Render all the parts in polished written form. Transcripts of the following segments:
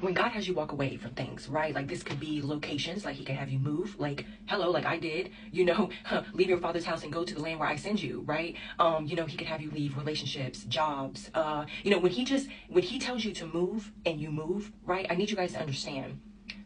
When God has you walk away from things, right? Like this could be locations, like he can have you move, like, hello, like I did, leave your father's house and go to the land where I send you, right? He could have you leave relationships, jobs, when he tells you to move and you move, right? I need you guys to understand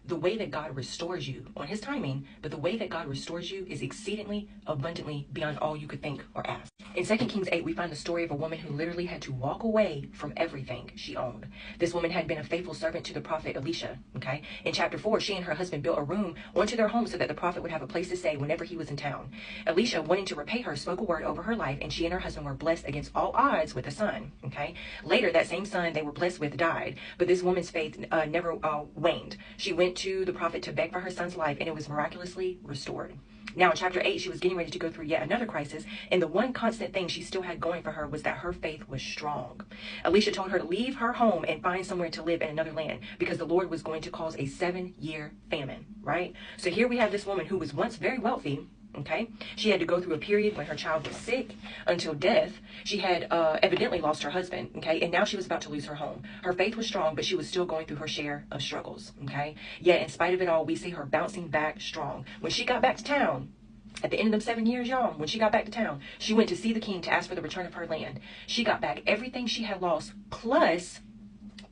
the way that God restores you on his timing, but the way that God restores you is exceedingly abundantly beyond all you could think or ask. In 2 Kings 8, we find the story of a woman who literally had to walk away from everything she owned. This woman had been a faithful servant to the prophet Elisha, okay? In chapter 4, she and her husband built a room onto their home so that the prophet would have a place to stay whenever he was in town. Elisha, wanting to repay her, spoke a word over her life, and she and her husband were blessed against all odds with a son, okay? Later, that same son they were blessed with died, but this woman's faith never waned. She went to the prophet to beg for her son's life, and it was miraculously restored. Now, in chapter 8, she was getting ready to go through yet another crisis, and the one constant thing she still had going for her was that her faith was strong. Elisha told her to leave her home and find somewhere to live in another land because the Lord was going to cause a 7-year famine, right? So here we have this woman who was once very wealthy. Okay, she had to go through a period when her child was sick until death. She had evidently lost her husband. Okay, and now she was about to lose her home. Her faith was strong, but she was still going through her share of struggles. Okay, yet in spite of it all, we see her bouncing back strong. When she got back to town, at the end of them 7 years, y'all, when she got back to town, she went to see the king to ask for the return of her land. She got back everything she had lost, plus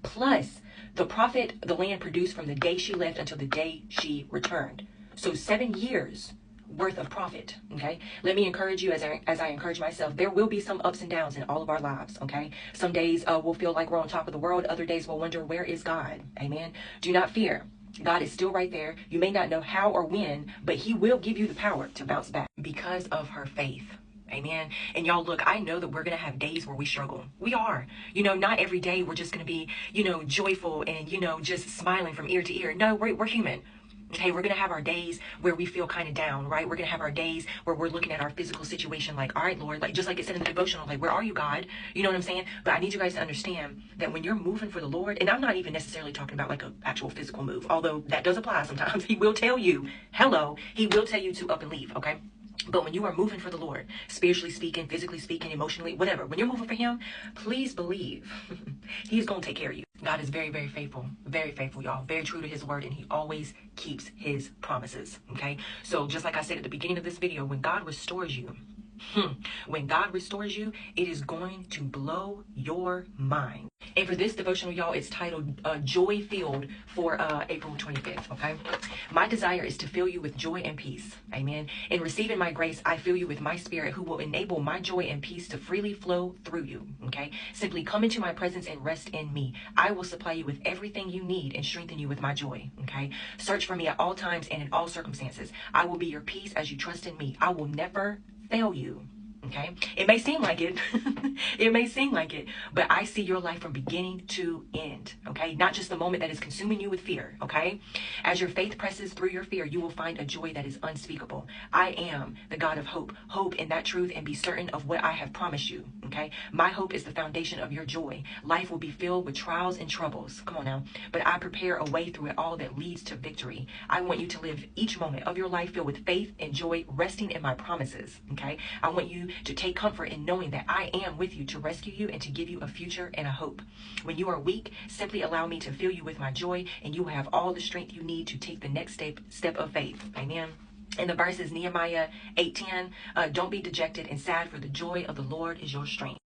the profit the land produced from the day she left until the day she returned. So 7 years worth of profit. Okay, let me encourage you as I encourage myself. There will be some ups and downs in all of our lives. Okay, some days we'll feel like we're on top of the world. Other days we'll wonder, where is God? Amen. Do not fear. God is still right there. You may not know how or when, but he will give you the power to bounce back because of her faith. Amen. And y'all, look, I know that we're going to have days where we struggle. We are. Not every day we're just going to be, joyful and, just smiling from ear to ear. No, we're human. Okay, we're going to have our days where we feel kind of down, right? We're going to have our days where we're looking at our physical situation like, all right, Lord, like just like it said in the devotional, like, where are you, God? You know what I'm saying? But I need you guys to understand that when you're moving for the Lord, and I'm not even necessarily talking about like an actual physical move, although that does apply sometimes. He will tell you, hello, he will tell you to up and leave, okay? But when you are moving for the Lord, spiritually speaking, physically speaking, emotionally, whatever, when you're moving for him, please believe he's going to take care of you. God is very, very faithful, y'all, very true to his word, and he always keeps his promises, okay? So just like I said at the beginning of this video, when God restores you, it is going to blow your mind. And for this devotional, y'all, it's titled Joy Filled for April 25th, okay? My desire is to fill you with joy and peace, amen? In receiving my grace, I fill you with my spirit who will enable my joy and peace to freely flow through you, okay? Simply come into my presence and rest in me. I will supply you with everything you need and strengthen you with my joy, okay? Search for me at all times and in all circumstances. I will be your peace as you trust in me. I will never fail you. Okay, it may seem like it, but I see your life from beginning to end. Okay, not just the moment that is consuming you with fear. Okay, as your faith presses through your fear, you will find a joy that is unspeakable. I am the God of hope. Hope in that truth and be certain of what I have promised you. Okay, my hope is the foundation of your joy. Life will be filled with trials and troubles. Come on now, but I prepare a way through it all that leads to victory. I want you to live each moment of your life filled with faith and joy, resting in my promises. Okay, I want you to take comfort in knowing that I am with you to rescue you and to give you a future and a hope. When you are weak, simply allow me to fill you with my joy, and you will have all the strength you need to take the next step of faith. Amen. And the verse is Nehemiah 8:10. Don't be dejected and sad, for the joy of the Lord is your strength.